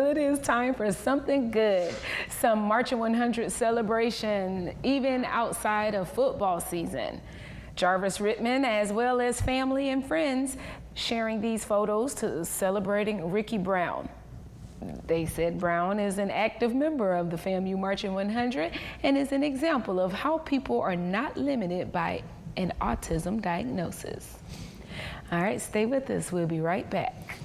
it is time for something good. Some Marching 100 celebration, even outside of football season. Jarvis Rittman, as well as family and friends, sharing these photos to celebrating Ricky Brown. They said Brown is an active member of the FAMU Marching 100 and is an example of how people are not limited by an autism diagnosis. All right, stay with us. We'll be right back.